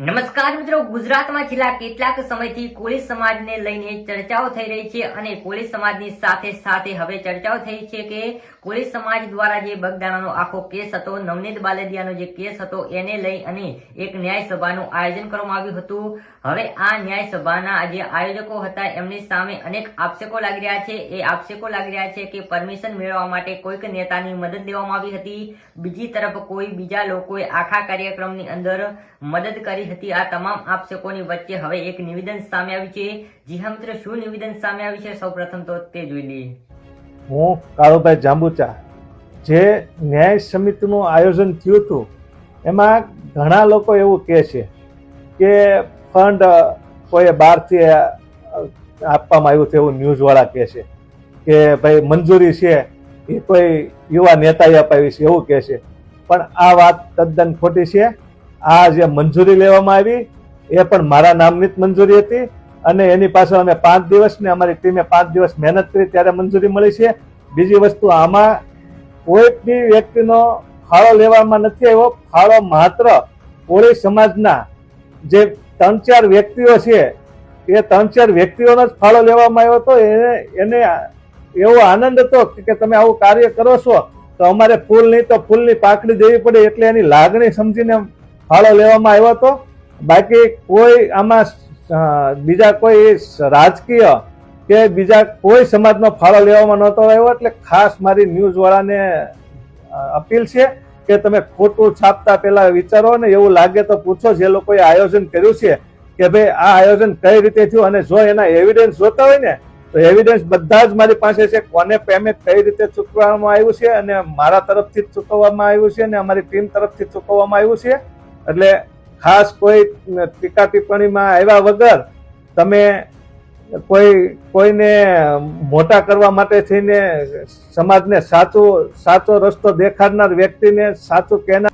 નમસ્કાર મિત્રો, ગુજરાતમાં છેલ્લા કેટલાક સમયથી કોળી સમાજને લઈને ચર્ચાઓ થઈ રહી છે અને કોળી સમાજની સાથે સાથે હવે ચર્ચાઓ થઈ છે કે કોળી સમાજ દ્વારા જે બગદાણાનો આખો કેસ હતો, નવનીત બાલદિયાનો જે કેસ હતો, એને લઈ અને એક ન્યાય સભાનું આયોજન કરવામાં આવ્યું હતું। હવે આ ન્યાય સભાના જે આયોજકો હતા એમની સામે અનેક આક્ષેપો લાગી રહ્યા છે। એ આક્ષેપો લાગી રહ્યા છે કે પરમિશન મેળવવા માટે કોઈક નેતાની મદદ લેવામાં આવી હતી, બીજી તરફ કોઈ બીજા લોકોએ આખા કાર્યક્રમની અંદર મદદ કરી હતી। આ તમામ આક્ષેપોની વચ્ચે હવે એક નિવેદન સામે આવ્યું છે। જી હા મિત્રો, શું નિવેદન સામે આવ્યું છે સૌપ્રથમ તો તે જોઈ લઈએ। હું કાળુભાઈ જાંબુચા, જે ન્યાય સમિતિનું આયોજન થયું હતું એમાં ઘણા લોકો એવું કહે છે કે ફંડ કોઈ બહારથી આપવામાં આવ્યું છે, એવું ન્યૂઝવાળા કહે છે કે ભાઈ મંજૂરી છે એ કોઈ યુવા નેતાએ અપાવી છે એવું કહે છે, પણ આ વાત તદ્દન ખોટી છે। આ જે મંજૂરી લેવામાં આવી એ પણ મારા નામની જ મંજૂરી હતી અને એની પાછળ અમે 5 દિવસ ને અમારી ટીમે 5 દિવસ મહેનત કરી ત્યારે મંજૂરી મળી છે। બીજી વસ્તુ, આમાં કોઈ બી વ્યક્તિનો ફાળો લેવામાં નથી આવ્યો। ફાળો માત્ર કોળી સમાજના જે 3-4 વ્યક્તિઓ છે એ 3-4 વ્યક્તિઓનો જ ફાળો લેવામાં આવ્યો હતો। એને એવો આનંદ હતો કે તમે આવું કાર્ય કરો છો તો અમારે ફૂલ નહીં તો ફૂલની પાકડી દેવી પડે, એટલે એની લાગણી સમજીને ફાળો લેવામાં આવ્યો હતો। બાકી કોઈ આમાં બીજા કોઈ રાજકીય કે બીજા કોઈ સમાજનો ફાળો લેવામાં નહોતો આવ્યો। એટલે ખાસ મારી ન્યૂઝવાળાને અપીલ છે કે તમે ખોટું છાપતા પહેલા વિચારો ને એવું લાગે તો પૂછો જે લોકોએ આયોજન કર્યું છે કે ભાઈ આ આયોજન કઈ રીતે થયું, અને જો એના એવિડન્સ જોતા હોય ને તો એવિડન્સ બધા જ મારી પાસે છે। કોને પેમેન્ટ કઈ રીતે ચૂકવવામાં આવ્યું છે અને મારા તરફથી જ ચૂકવવામાં આવ્યું છે અને અમારી ટીમ તરફથી ચૂકવવામાં આવ્યું છે। એટલે ખાસ કોઈ ટીકા ટિપ્પણીમાં આવ્યા વગર તમે કોઈને મોટા કરવા માટે થઈને સમાજને સાચો રસ્તો દેખાડનાર વ્યક્તિને સાચું કહેનાર